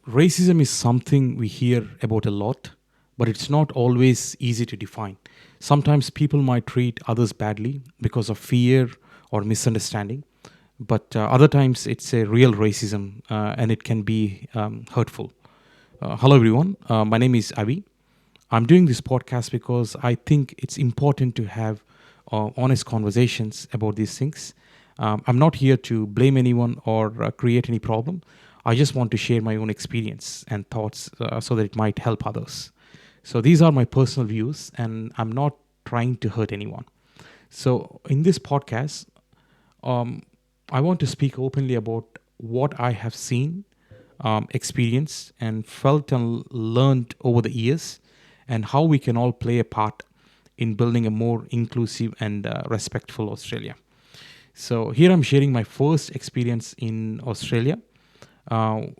Racism is something we hear about a lot, but it's not always easy to define. Sometimes people might treat others badly because of fear or misunderstanding, but other times it's a real racism and it can be hurtful. Hello, everyone. My name is Avi. I'm doing this podcast because I think it's important to have honest conversations about these things. I'm not here to blame anyone or create any problem. I just want to share my own experience and thoughts so that it might help others. So these are my personal views, and I'm not trying to hurt anyone. So in this podcast, um, I want to speak openly about what I have seen, experienced, and felt and learned over the years, and how we can all play a part in building a more inclusive and respectful Australia. So here I'm sharing my first experience in Australia,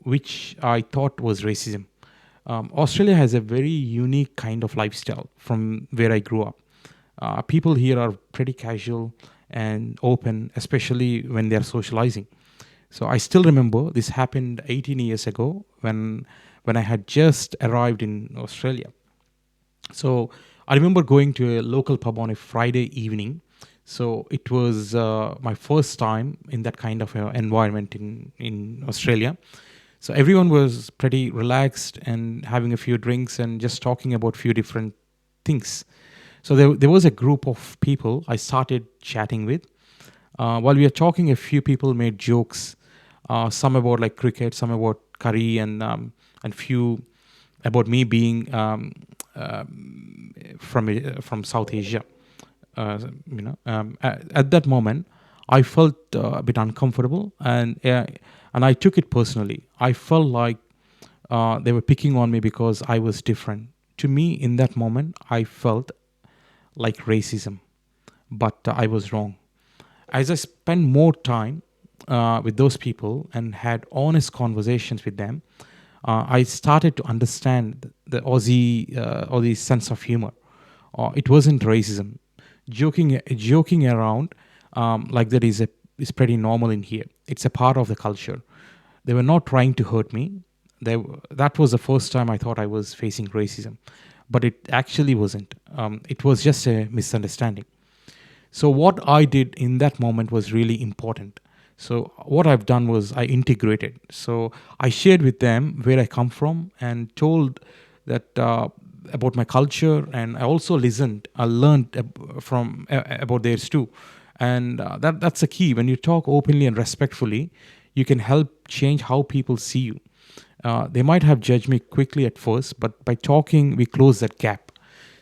which I thought was racism. Australia has a very unique kind of lifestyle from where I grew up. People here are pretty casual and open, especially when they are socializing. So I still remember this happened 18 years ago when I had just arrived in Australia. So I remember going to a local pub on a Friday evening. So it was my first time in that kind of environment in Australia. So everyone was pretty relaxed and having a few drinks and just talking about few different things. So there was a group of people I started chatting with. While we were talking, a few people made jokes, some about like cricket, some about curry, and few about me being from South Asia. At that moment, I felt a bit uncomfortable, and I took it personally. I felt like they were picking on me because I was different. To me, in that moment, I felt like racism, but I was wrong. As I spent more time with those people and had honest conversations with them, I started to understand the Aussie sense of humor. It wasn't racism. Joking around like that is pretty normal in here. It's a part of the culture. They were not trying to hurt me. That was the first time I thought I was facing racism, but it actually wasn't. It was just a misunderstanding. So what I did in that moment was really important. So what I've done was I integrated. So I shared with them where I come from and told that about my culture, and I also listened. I learned from about theirs too, and that's the key. When you talk openly and respectfully, you can help change how people see you. They might have judged me quickly at first, but by talking, we close that gap.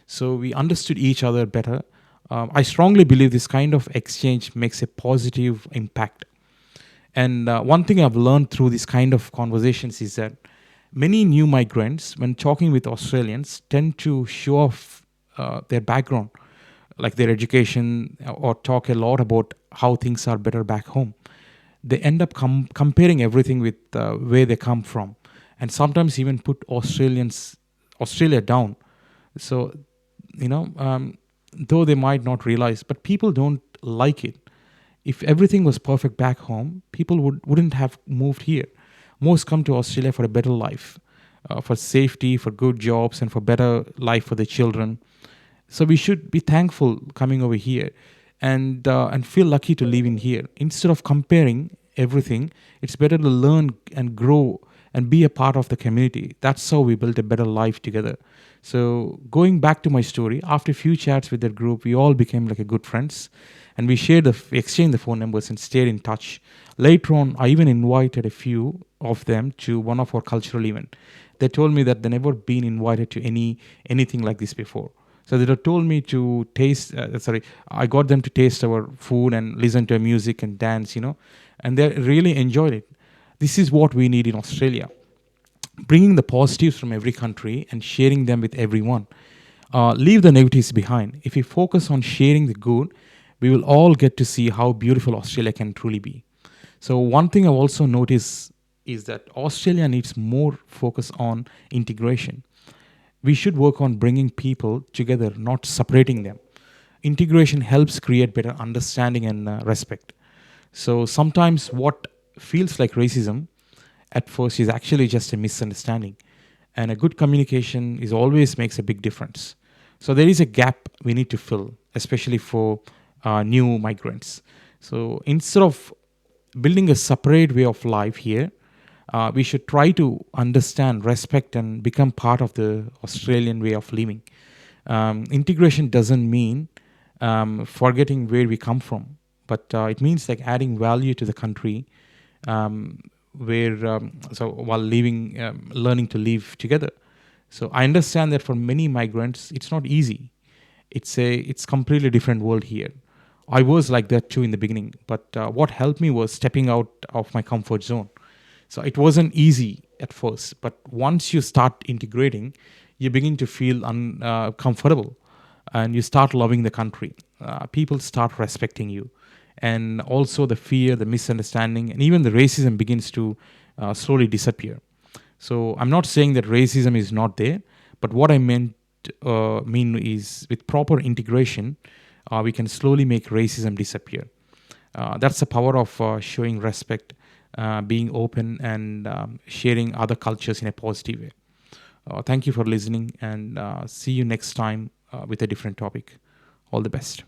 So we understood each other better. I strongly believe this kind of exchange makes a positive impact. And one thing I've learned through this kind of conversations is that many new migrants, when talking with Australians, tend to show off their background, like their education, or talk a lot about how things are better back home. They end up comparing everything with where they come from, and sometimes even put Australia down. So though they might not realize, but people don't like it. If everything was perfect back home, people wouldn't have moved here. Most come to Australia for a better life, for safety, for good jobs, and for better life for their children. So we should be thankful coming over here, and feel lucky to live in here. Instead of comparing everything, it's better to learn and grow and be a part of the community. That's how we build a better life together. So going back to my story, after a few chats with that group, we all became like a good friends, and we exchanged the phone numbers and stayed in touch. Later on, I even invited a few of them to one of our cultural event. They told me that they never been invited to anything like this before. So they told me to taste. I got them to taste our food and listen to our music and dance. And they really enjoyed it. This is what we need in Australia, bringing the positives from every country and sharing them with everyone. Leave the negatives behind. If we focus on sharing the good, we will all get to see how beautiful Australia can truly be. So, one thing I've also noticed is that Australia needs more focus on integration. We should work on bringing people together, not separating them. Integration helps create better understanding and respect. So, sometimes what feels like racism at first is actually just a misunderstanding. And a good communication is always makes a big difference. So there is a gap we need to fill, especially for new migrants. So instead of building a separate way of life here, we should try to understand, respect, and become part of the Australian way of living. Integration doesn't mean forgetting where we come from, but it means like adding value to the country, where so while living, learning to live together. So I understand that for many migrants, it's not easy. It's completely different world here. I was like that too in the beginning, but what helped me was stepping out of my comfort zone. So it wasn't easy at first, but once you start integrating, you begin to feel comfortable, and you start loving the country. People start respecting you, and also the fear, the misunderstanding, and even the racism begins to slowly disappear. So I'm not saying that racism is not there, but what I mean is with proper integration, we can slowly make racism disappear. That's the power of showing respect, being open, and sharing other cultures in a positive way. Thank you for listening, and see you next time with a different topic. All the best.